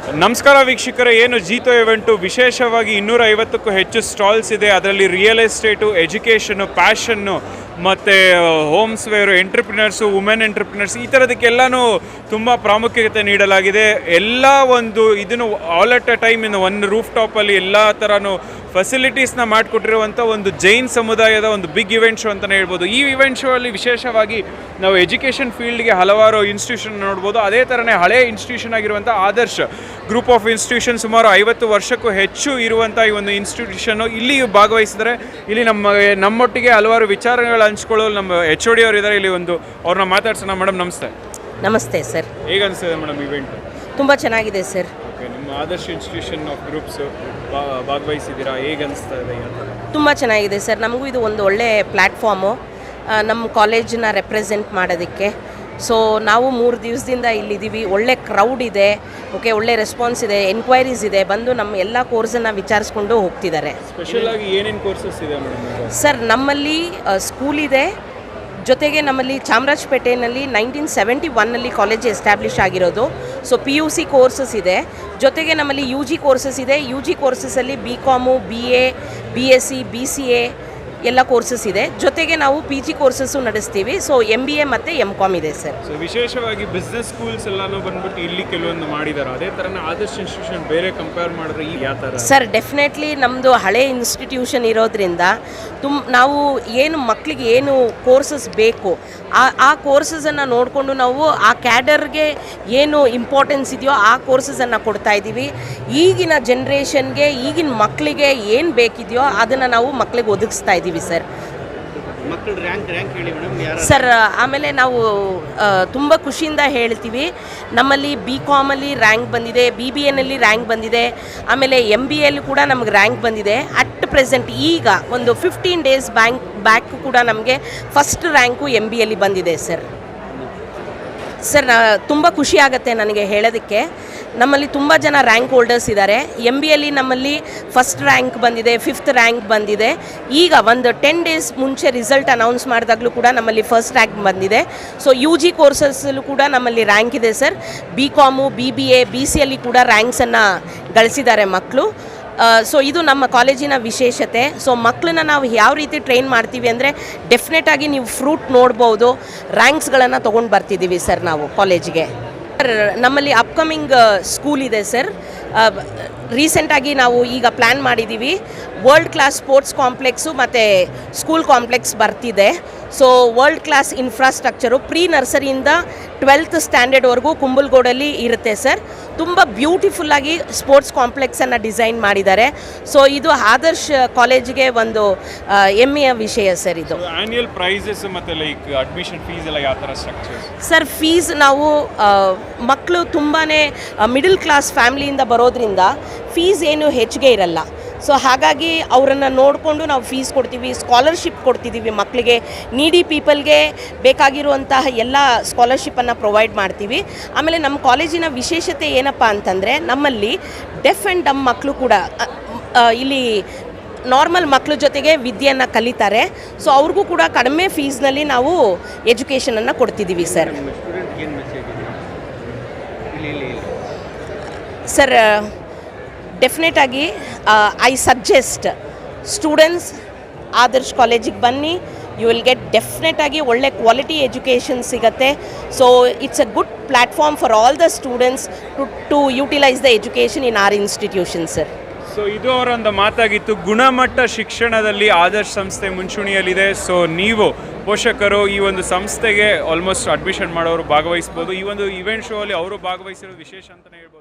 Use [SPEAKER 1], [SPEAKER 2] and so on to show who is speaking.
[SPEAKER 1] ನಮಸ್ಕಾರ ವೀಕ್ಷಕರೇ, ಏನು ಜೀತೋ ಇವೆಂಟು ವಿಶೇಷವಾಗಿ 250ಕ್ಕೂ ಹೆಚ್ಚು ಸ್ಟಾಲ್ಸ್ ಇದೆ. ಅದರಲ್ಲಿ ರಿಯಲ್ ಎಸ್ಟೇಟು, ಎಜುಕೇಷನು, ಪ್ಯಾಷನ್ನು ಮತ್ತು ಹೋಮ್ಸ್ವೇರು, ಎಂಟ್ರಪ್ರಿನರ್ಸು, ವುಮೆನ್ ಎಂಟ್ರಪ್ರಿನರ್ಸ್ ಈ ಥರದಕ್ಕೆಲ್ಲನೂ ತುಂಬ ಪ್ರಾಮುಖ್ಯತೆ ನೀಡಲಾಗಿದೆ. ಎಲ್ಲ ಒಂದು ಇದನ್ನು ಆಲ್ ಅಟ್ ಅ ಟೈಮ್ ಇನ್ನು ಒಂದು ರೂಫ್ ಟಾಪಲ್ಲಿ ಎಲ್ಲ ಥರನೂ ಫೆಸಿಲಿಟೀಸ್ನ ಮಾಡಿಕೊಟ್ಟಿರುವಂಥ ಒಂದು ಜೈನ್ ಸಮುದಾಯದ ಒಂದು ಬಿಗ್ ಇವೆಂಟ್ ಶೋ ಅಂತಲೇ ಹೇಳ್ಬೋದು. ಈ ಇವೆಂಟ್ ಶೋ ಅಲ್ಲಿ ವಿಶೇಷವಾಗಿ ನಾವು ಎಜುಕೇಷನ್ ಫೀಲ್ಡ್ಗೆ ಹಲವಾರು ಇನ್ಸ್ಟಿಟ್ಯೂಷನ್ ನೋಡ್ಬೋದು. ಅದೇ ಥರನೇ ಹಳೆಯ ಇನ್ಸ್ಟಿಟ್ಯೂಷನ್ ಆಗಿರುವಂಥ ಆದರ್ಶ್ ಗ್ರೂಪ್ ಆಫ್ ಇನ್ಸ್ಟಿಟ್ಯೂಷನ್ ಸುಮಾರು 50 ವರ್ಷಕ್ಕೂ ಹೆಚ್ಚು ಇರುವಂಥ ಈ ಒಂದು ಇನ್ಸ್ಟಿಟ್ಯೂಷನ್ನು ಇಲ್ಲಿ ಭಾಗವಹಿಸಿದರೆ ಇಲ್ಲಿ ನಮ್ಮೊಟ್ಟಿಗೆ ಹಲವಾರು ವಿಚಾರಗಳು ಹಂಚ್ಕೊಳ್ಳೋದು ನಮ್ಮ HOD ಅವರು ಇದ್ದಾರೆ. ಇಲ್ಲಿ ಒಂದು ಅವ್ರನ್ನ ಮಾತಾಡ್ಸೋಣ. ಮೇಡಮ್ ನಮಸ್ತೆ.
[SPEAKER 2] ನಮಸ್ತೆ ಸರ್.
[SPEAKER 1] ಹೇಗೆ ಅನಿಸ್ತದೆ ಮೇಡಮ್ ಇವೆಂಟ್?
[SPEAKER 2] ತುಂಬ ಚೆನ್ನಾಗಿದೆ ಸರ್.
[SPEAKER 1] ಓಕೆ, ನಿಮ್ಮ ಆದರ್ಶ್ ಇನ್ಸ್ಟಿಟ್ಯೂಷನ್ ಆಫ್ ಗ್ರೂಪ್ಸ್ ಭಾಗವಹಿಸಿದ್ದೀರಾ, ಹೇಗೆ ಅನಿಸ್ತಾ ಇದೆ?
[SPEAKER 2] ತುಂಬ ಚೆನ್ನಾಗಿದೆ ಸರ್. ನಮಗೂ ಇದು ಒಂದು ಒಳ್ಳೆ ಪ್ಲ್ಯಾಟ್ಫಾರ್ಮು ನಮ್ಮ ಕಾಲೇಜನ್ನ ರೆಪ್ರೆಸೆಂಟ್ ಮಾಡೋದಕ್ಕೆ. ಸೊ ನಾವು 3 ದಿವಸದಿಂದ ಇಲ್ಲಿದ್ದೀವಿ. ಒಳ್ಳೆ ಕ್ರೌಡ್ ಇದೆ. ಓಕೆ, ಒಳ್ಳೆ ರೆಸ್ಪಾನ್ಸ್ ಇದೆ, ಎನ್ಕ್ವೈರೀಸ್ ಇದೆ. ಬಂದು ನಮ್ಮ ಎಲ್ಲ ಕೋರ್ಸನ್ನು ವಿಚಾರಿಸ್ಕೊಂಡು ಹೋಗ್ತಿದ್ದಾರೆ.
[SPEAKER 1] ಸ್ಪೆಷಲ್ ಆಗಿ ಏನೇನು ಕೋರ್ಸಸ್ ಇದೆ ಮೇಡಮ್?
[SPEAKER 2] ಸರ್, ನಮ್ಮಲ್ಲಿ ಸ್ಕೂಲ್ ಇದೆ, ಜೊತೆಗೆ ನಮ್ಮಲ್ಲಿ ಚಾಮರಾಜಪೇಟೆಯಲ್ಲಿ 1971ನಲ್ಲಿ ಕಾಲೇಜ್ ಎಸ್ಟಾಬ್ಲಿಷ್ ಆಗಿರೋದು. ಸೊ PUC ಕೋರ್ಸಸ್ ಇದೆ, ಜೊತೆಗೆ ನಮ್ಮಲ್ಲಿ UG ಕೋರ್ಸಸ್ ಇದೆ. UG ಕೋರ್ಸಸಲ್ಲಿ BCom, BA, BSc, BCA ಎಲ್ಲ ಕೋರ್ಸಸ್ ಇದೆ. ಜೊತೆಗೆ ನಾವು PG ಕೋರ್ಸಸ್ಸು ನಡೆಸ್ತೀವಿ. ಸೊ MBA ಮತ್ತು MCom ಇದೆ ಸರ್.
[SPEAKER 1] ಸೊ ವಿಶೇಷವಾಗಿ ಬಿಸ್ನೆಸ್ ಸ್ಕೂಲ್ಸ್ ಎಲ್ಲನೂ ಬಂದ್ಬಿಟ್ಟು ಇಲ್ಲಿ ಕೆಲವೊಂದು ಮಾಡಿದ್ದಾರೆ. ಅದೇ ಥರನೇ ಆದರ್ಶ್ ಇನ್ಸ್ಟಿಟ್ಯೂಷನ್ ಬೇರೆ ಕಂಪೇರ್ ಮಾಡಿದ್ರೆ ಈ ಯಾವ ಥರ?
[SPEAKER 2] ಸರ್, ಡೆಫಿನೆಟ್ಲಿ ನಮ್ಮದು ಹಳೆ ಇನ್ಸ್ಟಿಟ್ಯೂಷನ್ ಇರೋದ್ರಿಂದ ನಾವು ಏನು ಮಕ್ಕಳಿಗೆ ಏನು ಕೋರ್ಸಸ್ ಬೇಕು ಆ ಕೋರ್ಸಸನ್ನು ನೋಡಿಕೊಂಡು ನಾವು ಆ ಕ್ಯಾಡರ್ಗೆ ಏನು ಇಂಪಾರ್ಟೆನ್ಸ್ ಇದೆಯೋ ಆ ಕೋರ್ಸಸನ್ನು ಕೊಡ್ತಾ ಇದ್ದೀವಿ. ಈಗಿನ ಜನ್ರೇಷನ್ಗೆ, ಈಗಿನ ಮಕ್ಕಳಿಗೆ ಏನು ಬೇಕಿದೆಯೋ ಅದನ್ನು ನಾವು ಮಕ್ಕಳಿಗೆ ಒದಗಿಸ್ತಾ ಇದ್ದೀವಿ ಸರ್. ಸರ್, ಆಮೇಲೆ ನಾವು ತುಂಬ ಖುಷಿಯಿಂದ ಹೇಳ್ತೀವಿ, ನಮ್ಮಲ್ಲಿ BComಲ್ಲಿ ರ್ಯಾಂಕ್ ಬಂದಿದೆ, BBAನಲ್ಲಿ ರ್ಯಾಂಕ್ ಬಂದಿದೆ, ಆಮೇಲೆ MBAಲ್ಲಿ ಕೂಡ ನಮಗೆ ರ್ಯಾಂಕ್ ಬಂದಿದೆ. ಅಟ್ ಪ್ರೆಸೆಂಟ್ ಈಗ ಒಂದು 15 ಡೇಸ್ ಬ್ಯಾಕ್ ಕೂಡ ನಮಗೆ ಫಸ್ಟ್ ರ್ಯಾಂಕು MBAಲ್ಲಿ ಬಂದಿದೆ ಸರ್. ಸರ್, ತುಂಬ ಖುಷಿ ಆಗುತ್ತೆ ನನಗೆ ಹೇಳೋದಕ್ಕೆ. ನಮ್ಮಲ್ಲಿ ತುಂಬ ಜನ ರ್ಯಾಂಕ್ ಹೋಲ್ಡರ್ಸ್ ಇದ್ದಾರೆ. MBAಲ್ಲಿ ನಮ್ಮಲ್ಲಿ ಫಸ್ಟ್ ರ್ಯಾಂಕ್ ಬಂದಿದೆ, 5th ರ್ಯಾಂಕ್ ಬಂದಿದೆ. ಈಗ ಒಂದು 10 ಡೇಸ್ ಮುಂಚೆ ರಿಸಲ್ಟ್ ಅನೌನ್ಸ್ ಮಾಡಿದಾಗಲೂ ಕೂಡ ನಮ್ಮಲ್ಲಿ ಫಸ್ಟ್ ರ್ಯಾಂಕ್ ಬಂದಿದೆ. ಸೊ UG ಕೋರ್ಸಸ್ಸಲ್ಲೂ ಕೂಡ ನಮ್ಮಲ್ಲಿ ರ್ಯಾಂಕ್ ಇದೆ ಸರ್. BCom, BBA, BCಯಲ್ಲಿ ಕೂಡ ರ್ಯಾಂಕ್ಸನ್ನು ಗಳಿಸಿದ್ದಾರೆ ಮಕ್ಕಳು. ಸೊ ಇದು ನಮ್ಮ ಕಾಲೇಜಿನ ವಿಶೇಷತೆ. ಸೊ ಮಕ್ಕಳನ್ನ ನಾವು ಯಾವ ರೀತಿ ಟ್ರೈನ್ ಮಾಡ್ತೀವಿ ಅಂದರೆ ಡೆಫಿನೆಟಾಗಿ ನೀವು ಫ್ರೂಟ್ ನೋಡ್ಬೋದು. ರ್ಯಾಂಕ್ಸ್ಗಳನ್ನು ತೊಗೊಂಡು ಬರ್ತಿದ್ದೀವಿ ಸರ್ ನಾವು ಕಾಲೇಜಿಗೆ. ನಮ್ಮಲ್ಲಿ ಅಪ್ಕಮಿಂಗ್ ಸ್ಕೂಲ್ ಇದೆ ಸರ್. ರೀಸೆಂಟಾಗಿ ನಾವು ಈಗ ಪ್ಲ್ಯಾನ್ ಮಾಡಿದ್ದೀವಿ. ವರ್ಲ್ಡ್ ಕ್ಲಾಸ್ ಸ್ಪೋರ್ಟ್ಸ್ ಕಾಂಪ್ಲೆಕ್ಸು ಮತ್ತು ಸ್ಕೂಲ್ ಕಾಂಪ್ಲೆಕ್ಸ್ ಬರ್ತಿದೆ. So world class infrastructure pre ನರ್ಸರಿಯಿಂದ 12th ಸ್ಟ್ಯಾಂಡರ್ಡ್ವರೆಗೂ ಕುಂಬಲ್ಗೋಡಲ್ಲಿ ಇರುತ್ತೆ ಸರ್. ತುಂಬ ಬ್ಯೂಟಿಫುಲ್ಲಾಗಿ ಸ್ಪೋರ್ಟ್ಸ್ ಕಾಂಪ್ಲೆಕ್ಸನ್ನು ಡಿಸೈನ್ ಮಾಡಿದ್ದಾರೆ. ಸೊ ಇದು ಆದರ್ಶ್ ಕಾಲೇಜಿಗೆ ಒಂದು ಹೆಮ್ಮೆಯ ವಿಷಯ ಸರ್. ಇದು
[SPEAKER 1] ಆನ್ಯುವಲ್ ಪ್ರೈಸಸ್ ಮತ್ತು ಲೈಕ್ ಅಡ್ಮಿಷನ್ ಫೀಸ್ ಎಲ್ಲ ಯಾವ ಥರ ಸ್ಟ್ರಕ್ಚರ್?
[SPEAKER 2] ಸರ್, ಫೀಸ್ ನಾವು ಮಕ್ಕಳು ತುಂಬಾ ಮಿಡಲ್ ಕ್ಲಾಸ್ ಫ್ಯಾಮ್ಲಿಯಿಂದ ಬರೋದ್ರಿಂದ ಫೀಸ್ ಏನು ಹೆಚ್ಚಿಗೆ ಇರಲ್ಲ. ಸೊ ಹಾಗಾಗಿ ಅವರನ್ನು ನೋಡಿಕೊಂಡು ನಾವು ಫೀಸ್ ಕೊಡ್ತೀವಿ. ಸ್ಕಾಲರ್ಶಿಪ್ ಕೊಡ್ತಿದ್ದೀವಿ ಮಕ್ಕಳಿಗೆ. ನೀಡಿ ಪೀಪಲ್ಗೆ ಬೇಕಾಗಿರುವಂತಹ ಎಲ್ಲ ಸ್ಕಾಲರ್ಶಿಪ್ಪನ್ನು ಪ್ರೊವೈಡ್ ಮಾಡ್ತೀವಿ. ಆಮೇಲೆ ನಮ್ಮ ಕಾಲೇಜಿನ ವಿಶೇಷತೆ ಏನಪ್ಪ ಅಂತಂದರೆ, ನಮ್ಮಲ್ಲಿ ಡೆಫ್ ಆ್ಯಂಡ್ ಡಮ್ ಮಕ್ಕಳು ಕೂಡ ಇಲ್ಲಿ ನಾರ್ಮಲ್ ಮಕ್ಕಳ ಜೊತೆಗೆ ವಿದ್ಯೆಯನ್ನು ಕಲಿತಾರೆ. ಸೊ ಅವ್ರಿಗೂ ಕೂಡ ಕಡಿಮೆ ಫೀಸ್ನಲ್ಲಿ ನಾವು ಎಜುಕೇಷನನ್ನು ಕೊಡ್ತಿದ್ದೀವಿ ಸರ್. ಸರ್, ಡೆಫಿನೆಟಾಗಿ ಐ ಸಜೆಸ್ಟ್ ಸ್ಟೂಡೆಂಟ್ಸ್ ಆದರ್ಶ್ ಕಾಲೇಜಿಗೆ ಬನ್ನಿ. ಯು ವಿಲ್ ಗೆಟ್ ಡೆಫಿನೆಟಾಗಿ ಒಳ್ಳೆ ಕ್ವಾಲಿಟಿ ಎಜುಕೇಷನ್ ಸಿಗುತ್ತೆ. So it's a good platform for all the students to utilise the education in our institution sir.
[SPEAKER 1] So ಇದು ಅವರೊಂದು ಮಾತಾಗಿತ್ತು. ಗುಣಮಟ್ಟ ಶಿಕ್ಷಣದಲ್ಲಿ ಆದರ್ಶ್ ಸಂಸ್ಥೆ ಮುಂಚೂಣಿಯಲ್ಲಿದೆ. ಸೊ ನೀವು ಪೋಷಕರು ಈ ಒಂದು ಸಂಸ್ಥೆಗೆ ಆಲ್ಮೋಸ್ಟ್ ಅಡ್ಮಿಷನ್ ಮಾಡೋರು ಭಾಗವಹಿಸ್ಬೋದು. ಈ ಒಂದು ಇವೆಂಟ್ ಶೋ ಅಲ್ಲಿ ಅವರು ಭಾಗವಹಿಸಿರೋದು ವಿಶೇಷ ಅಂತಲೇ ಹೇಳ್ಬೋದು.